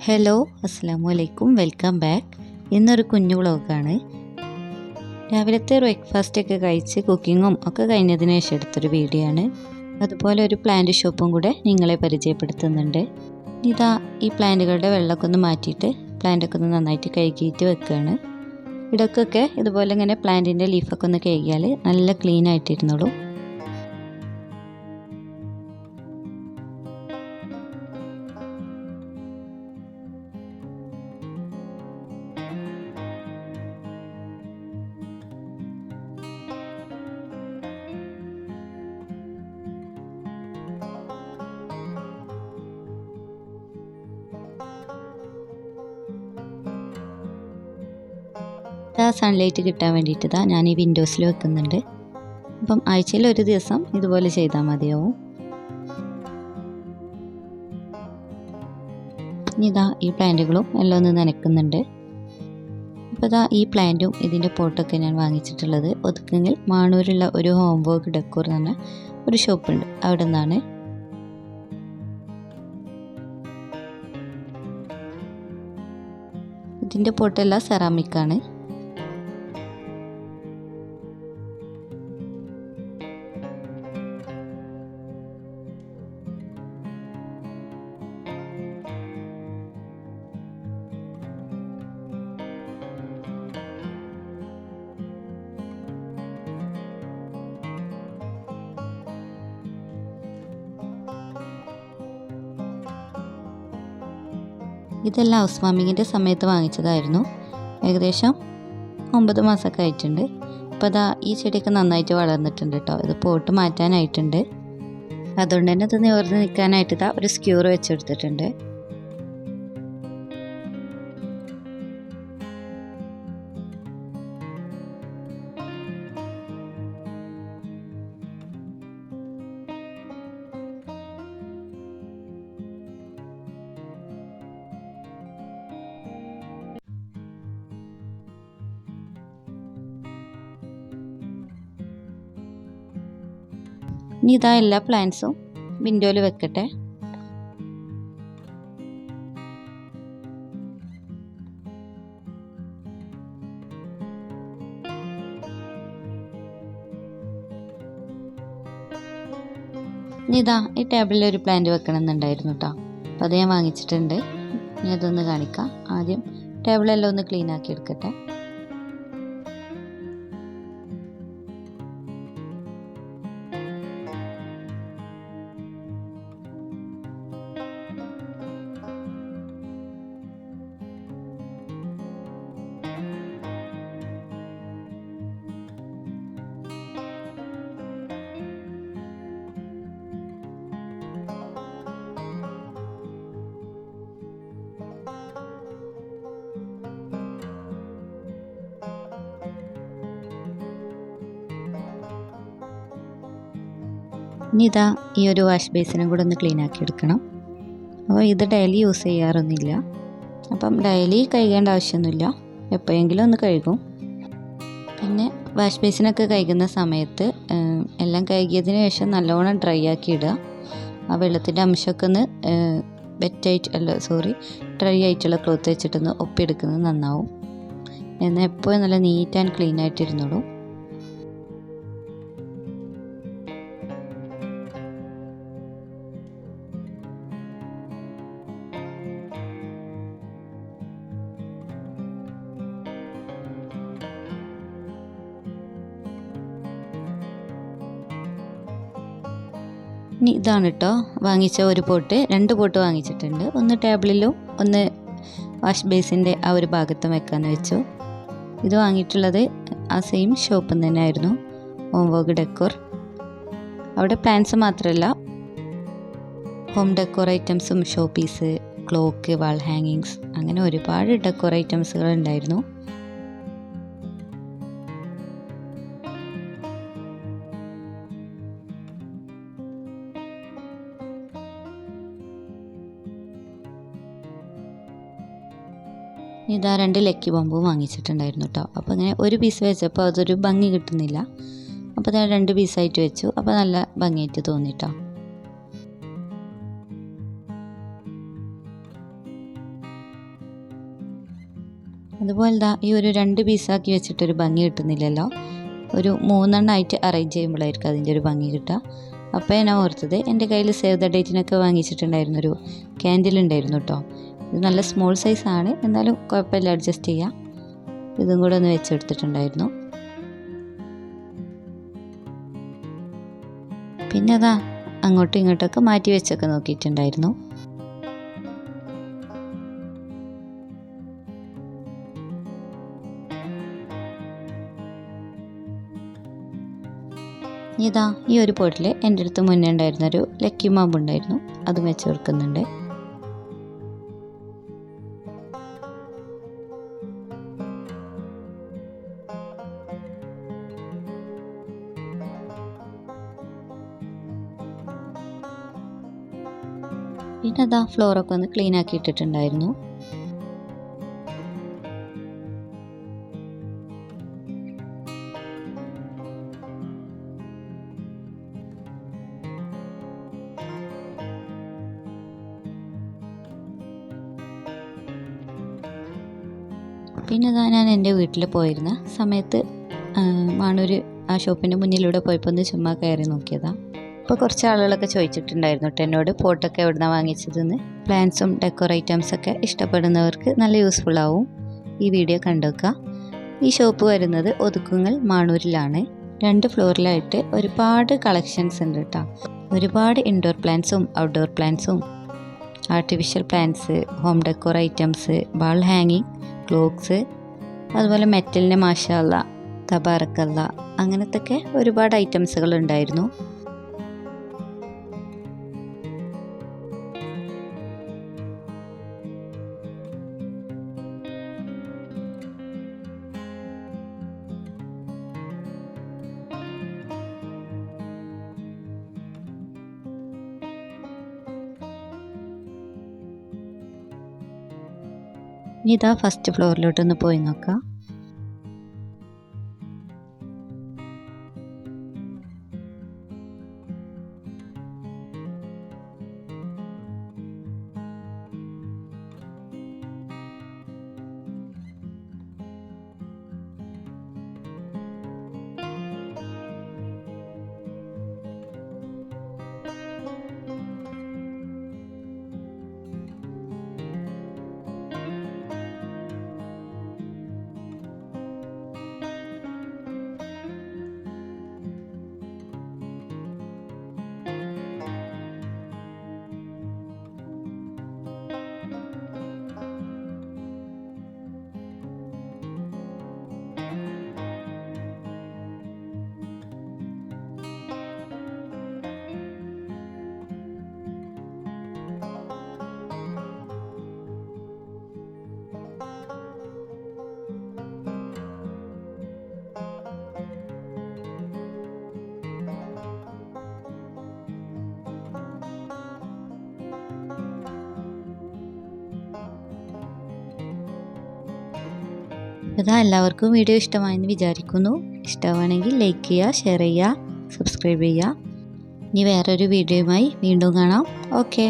Hello അസ്സാം വലൈക്കും, welcome back. ഇന്നൊരു കുഞ്ഞു വ്ളോഗാണ്. രാവിലത്തെ ബ്രേക്ക്ഫാസ്റ്റൊക്കെ കഴിച്ച് കുക്കിങ്ങും ഒക്കെ കഴിഞ്ഞതിന് ശേഷം എടുത്തൊരു വീഡിയോ ആണ്. അതുപോലെ ഒരു പ്ലാന്റ് ഷോപ്പും കൂടെ നിങ്ങളെ പരിചയപ്പെടുത്തുന്നുണ്ട്. ഇതാ ഈ പ്ലാന്റുകളുടെ വെള്ളമൊക്കെ ഒന്ന് മാറ്റിയിട്ട് പ്ലാന്റൊക്കെ ഒന്ന് നന്നായിട്ട് കഴുകിയിട്ട് വെക്കുകയാണ്. ഇടയ്ക്കൊക്കെ ഇതുപോലെ ഇങ്ങനെ പ്ലാന്റിൻ്റെ ലീഫൊക്കെ ഒന്ന് കഴുകിയാൽ നല്ല ക്ലീൻ ആയിട്ടിരുന്നോളൂ. സൺലൈറ്റ് കിട്ടാൻ വേണ്ടിയിട്ട് ഞാൻ ഈ വിൻഡോസിൽ വെക്കുന്നുണ്ട്. അപ്പം ആഴ്ചയിൽ ഒരു ദിവസം ഇതുപോലെ ചെയ്താൽ മതിയാവും. ഇതാ ഈ പ്ലാന്റുകളും എല്ലാം ഒന്ന് നനയ്ക്കുന്നുണ്ട്. അപ്പോൾ ഇതാ ഈ പ്ലാന്റും ഇതിൻ്റെ പോട്ടൊക്കെ ഞാൻ വാങ്ങിച്ചിട്ടുള്ളത് ഒതുക്കെങ്കിൽ മാണൂരുള്ള ഒരു ഹോം വർക്ക് ഡെക്കോർ എന്ന് പറഞ്ഞ ഒരു ഷോപ്പുണ്ട്, അവിടെ നിന്നാണ്. ഇതിൻ്റെ പോട്ടെല്ലാം സെറാമിക്കാണ്. ഇതെല്ലാം ഹൗസ് വാമിങ്ങിൻ്റെ സമയത്ത് വാങ്ങിച്ചതായിരുന്നു. ഏകദേശം 9 മാസമൊക്കെ ആയിട്ടുണ്ട്. അപ്പോൾ അതാ ഈ ചെടിയൊക്കെ നന്നായിട്ട് വളർന്നിട്ടുണ്ട് കേട്ടോ. ഇത് പോട്ട് മാറ്റാനായിട്ടുണ്ട്. അതുകൊണ്ട് തന്നെ ഇത് നിവർന്ന് നിൽക്കാനായിട്ട് ഇതാ ഒരു സ്ക്യൂർ വെച്ചെടുത്തിട്ടുണ്ട്. ഇനി ഇതാ എല്ലാ പ്ലാന്റ്സും വിൻഡോയിൽ വെക്കട്ടെ. ഇനി ഇതാ ഈ ടേബിളിൽ ഒരു പ്ലാന്റ് വെക്കണം എന്നുണ്ടായിരുന്നു കേട്ടോ. അപ്പോൾ അത് ഞാൻ വാങ്ങിച്ചിട്ടുണ്ട്. ഇനി അതൊന്ന് കാണിക്കാം. ആദ്യം ടേബിളെല്ലാം ഒന്ന് ക്ലീൻ ആക്കി എടുക്കട്ടെ. ഇനി ഇതാ ഈ ഒരു വാഷ് ബേസിനും കൂടെ ഒന്ന് ക്ലീൻ ആക്കി എടുക്കണം. അപ്പോൾ ഇത് ഡെയിലി യൂസ് ചെയ്യാറൊന്നുമില്ല. അപ്പം ഡെയിലി കഴുകേണ്ട ആവശ്യമൊന്നുമില്ല, എപ്പോഴെങ്കിലും ഒന്ന് കഴുകും. പിന്നെ വാഷ് ബേസിനൊക്കെ കഴുകുന്ന സമയത്ത് എല്ലാം കഴുകിയതിന് ശേഷം നല്ലോണം ഡ്രൈ ആക്കി ഇടുക. ആ വെള്ളത്തിൻ്റെ അംശമൊക്കെ ഒന്ന് ഡ്രൈ ആയിട്ടുള്ള ക്ലോത്ത് വെച്ചിട്ടൊന്ന് ഒപ്പിയെടുക്കുന്നത് നന്നാവും. എന്നാൽ എപ്പോഴും നല്ല നീറ്റ് ആൻഡ് ക്ലീൻ ആയിട്ടിരുന്നോളൂ. ഇനി ഇതാണ് കേട്ടോ വാങ്ങിച്ച ഒരു പോട്ട്. 2 പോട്ട് വാങ്ങിച്ചിട്ടുണ്ട്. ഒന്ന് ടേബിളിലും ഒന്ന് വാഷ് ബേസിൻ്റെ ആ ഒരു ഭാഗത്തും വെക്കാമെന്ന് വെച്ചു. ഇത് വാങ്ങിയിട്ടുള്ളത് ആ സെയിം ഷോപ്പിൽ നിന്ന് തന്നെയായിരുന്നു, ഹോം വർക്ക് ഡെക്കോർ. അവിടെ പ്ലാന്റ്സ് മാത്രമല്ല ഹോം ഡെക്കോർ ഐറ്റംസും, ഷോ പീസ്, ക്ലോക്ക്, വാൾ ഹാങ്ങിങ്സ്, അങ്ങനെ ഒരുപാട് ഡെക്കോർ ഐറ്റംസുകൾ ഉണ്ടായിരുന്നു. ഇതാ 2 ലക്കി ബോംബും വാങ്ങിച്ചിട്ടുണ്ടായിരുന്നു കേട്ടോ. അപ്പോൾ അങ്ങനെ ഒരു പീസ് വെച്ചപ്പോൾ അതൊരു ഭംഗി കിട്ടുന്നില്ല. അപ്പോൾ ഞാൻ 2 പീസായിട്ട് വെച്ചു. അപ്പോൾ നല്ല ഭംഗിയായിട്ട് തോന്നിട്ടോ. അതുപോലെ ദാ ഈ ഒരു 2 പീസാക്കി വെച്ചിട്ടൊരു ഭംഗി കിട്ടുന്നില്ലല്ലോ. ഒരു 3 എണ്ണമായിട്ട് അറേഞ്ച് ചെയ്യുമ്പോഴായിരിക്കും അതിൻ്റെ ഒരു ഭംഗി കിട്ടുക. അപ്പോൾ ഞാൻ ഓർത്തത് എൻ്റെ കയ്യിൽ സേവ് ദ ഡേറ്റിനൊക്കെ വാങ്ങിച്ചിട്ടുണ്ടായിരുന്നൊരു ക്യാൻഡിൽ ഉണ്ടായിരുന്നു കേട്ടോ. ഇത് നല്ല സ്മോൾ സൈസാണ്, എന്നാലും കുഴപ്പമില്ല, അഡ്ജസ്റ്റ് ചെയ്യാം. ഇതും കൂടെ ഒന്ന് വെച്ചെടുത്തിട്ടുണ്ടായിരുന്നു. പിന്നെ അതാ അങ്ങോട്ടും ഇങ്ങോട്ടൊക്കെ മാറ്റി വെച്ചൊക്കെ നോക്കിയിട്ടുണ്ടായിരുന്നു. ഇതാ ഈ ഒരു പോട്ടിൽ എൻ്റെ അടുത്ത് മുന്നേ ഉണ്ടായിരുന്നൊരു ലക്കി മാമ്പ് ഉണ്ടായിരുന്നു, അതും വെച്ച് കൊടുക്കുന്നുണ്ട്. പിന്നെ അതാ ഫ്ലോറൊക്കെ ഒന്ന് ക്ലീൻ ആക്കി ഇട്ടിട്ടുണ്ടായിരുന്നു. പിന്നെ അതാ ഞാൻ എൻ്റെ വീട്ടിൽ പോയിരുന്ന സമയത്ത് മാണൂർ ആ ഷോപ്പിൻ്റെ മുന്നിലൂടെ പോയപ്പോൾ ഒന്ന് ചുമ്മാ കയറി നോക്കിയതാണ്. അപ്പോൾ കുറച്ച് ആളുകളൊക്കെ ചോദിച്ചിട്ടുണ്ടായിരുന്നു കേട്ടോ എന്നോട് പോട്ടൊക്കെ എവിടുന്നാണ് വാങ്ങിച്ചതെന്ന്. പ്ലാന്റ്സും ഡെക്കോർ ഐറ്റംസൊക്കെ ഇഷ്ടപ്പെടുന്നവർക്ക് നല്ല യൂസ്ഫുൾ ആവും, ഈ വീഡിയോ കണ്ടുവെക്കുക. ഈ ഷോപ്പ് വരുന്നത് ഒതുക്കുങ്ങൽ മാണൂരിലാണ്. 2 ഫ്ലോറിലായിട്ട് ഒരുപാട് കളക്ഷൻസ് ഉണ്ട് കേട്ടോ. ഒരുപാട് ഇൻഡോർ പ്ലാന്റ്സും ഔട്ട്ഡോർ പ്ലാന്റ്സും artificial plants, home decor items, wall ഹാങ്ങിങ്, ക്ലോക്സ്, അതുപോലെ മെറ്റലിൻ്റെ മാഷാല്ല, തബാറക്കല്ല, അങ്ങനത്തൊക്കെ ഒരുപാട് ഐറ്റംസുകൾ ഉണ്ടായിരുന്നു. ഇതാ ഫസ്റ്റ് ഫ്ലോറിലോട്ടൊന്ന് പോയി നോക്കാം. ഇതാ എല്ലാവർക്കും വീഡിയോ ഇഷ്ടമായെന്ന് വിചാരിക്കുന്നു. ഇഷ്ടമാണെങ്കിൽ ലൈക്ക് ചെയ്യുക, ഷെയർ ചെയ്യുക, സബ്സ്ക്രൈബ് ചെയ്യുക. ഇനി വേറൊരു വീഡിയോയുമായി വീണ്ടും കാണാം. ഓക്കെ.